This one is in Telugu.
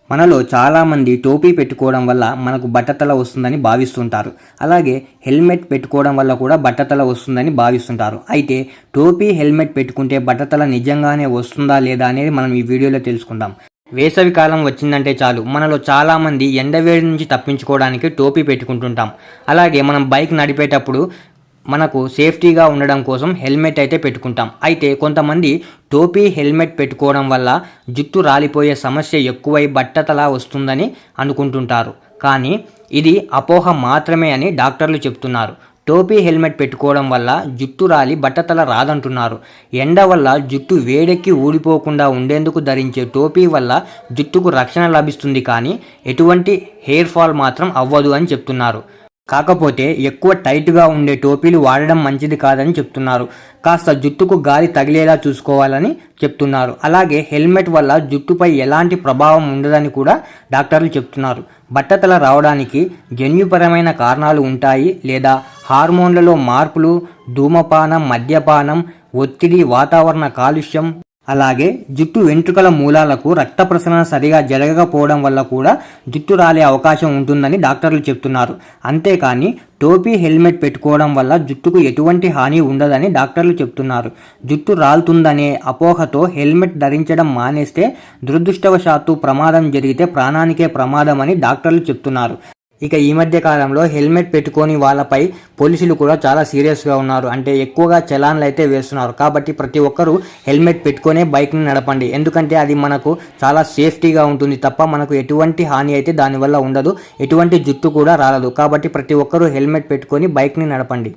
మనలో చాలామంది టోపీ పెట్టుకోవడం వల్ల మనకు బట్టతల వస్తుందని భావిస్తుంటారు. అలాగే హెల్మెట్ పెట్టుకోవడం వల్ల కూడా బట్టతల వస్తుందని భావిస్తుంటారు. అయితే టోపీ హెల్మెట్ పెట్టుకుంటే బట్టతల నిజంగానే వస్తుందా లేదా అనేది మనం ఈ వీడియోలో తెలుసుకుందాం. వేసవి కాలం వచ్చిందంటే చాలు మనలో చాలామంది ఎండవేడి నుంచి తప్పించుకోవడానికి టోపీ పెట్టుకుంటుంటాం. అలాగే మనం బైక్ నడిపేటప్పుడు మనకు సేఫ్టీగా ఉండడం కోసం హెల్మెట్ అయితే పెట్టుకుంటాం. అయితే కొంతమంది టోపీ హెల్మెట్ పెట్టుకోవడం వల్ల జుట్టు రాలిపోయే సమస్య ఎక్కువై బట్టతల వస్తుందని అనుకుంటుంటారు. కానీ ఇది అపోహ మాత్రమే అని డాక్టర్లు చెప్తున్నారు. టోపీ హెల్మెట్ పెట్టుకోవడం వల్ల జుట్టు రాలి బట్టతల రాదంటున్నారు. ఎండ వల్ల జుట్టు వేడెక్కి ఊడిపోకుండా ఉండేందుకు ధరించే టోపీ వల్ల జుట్టుకు రక్షణ లభిస్తుంది, కానీ ఎటువంటి హెయిర్ ఫాల్ మాత్రం అవ్వదు అని చెప్తున్నారు. కాకపోతే ఎక్కువ టైట్గా ఉండే టోపీలు వాడడం మంచిది కాదని చెప్తున్నారు. కాస్త జుట్టుకు గాలి తగిలేలా చూసుకోవాలని చెప్తున్నారు. అలాగే హెల్మెట్ వల్ల జుట్టుపై ఎలాంటి ప్రభావం ఉండదని కూడా డాక్టర్లు చెప్తున్నారు. బట్టతల రావడానికి జన్యుపరమైన కారణాలు ఉంటాయి, లేదా హార్మోన్లలో మార్పులు, ధూమపానం, మద్యపానం, ఒత్తిడి, వాతావరణ కాలుష్యం, అలాగే జుట్టు వెంట్రుకల మూలాలకు రక్త ప్రసరణ సరిగా జరగకపోవడం వల్ల కూడా జుట్టు రాలే అవకాశం ఉంటుందని డాక్టర్లు చెప్తున్నారు. అంతేకాని టోపీ హెల్మెట్ పెట్టుకోవడం వల్ల జుట్టుకు ఎటువంటి హాని ఉండదని డాక్టర్లు చెప్తున్నారు. జుట్టు రాలుతుందనే అపోహతో హెల్మెట్ ధరించడం మానేస్తే దురదృష్టవశాత్తు ప్రమాదం జరిగితే ప్రాణానికే ప్రమాదం అని డాక్టర్లు చెప్తున్నారు. ఇక ఈ మధ్య కాలంలో హెల్మెట్ పెట్టుకొని వాళ్ళపై పోలీసులు కూడా చాలా సీరియస్గా ఉన్నారు. అంటే ఎక్కువగా చలాన్లు అయితే వేస్తున్నారు. కాబట్టి ప్రతి ఒక్కరూ హెల్మెట్ పెట్టుకొనే బైక్ని నడపండి. ఎందుకంటే అది మనకు చాలా సేఫ్టీగా ఉంటుంది తప్ప మనకు ఎటువంటి హాని అయితే దానివల్ల ఉండదు, ఎటువంటి జుట్టు కూడా రాలదు. కాబట్టి ప్రతి ఒక్కరూ హెల్మెట్ పెట్టుకొని బైక్ని నడపండి.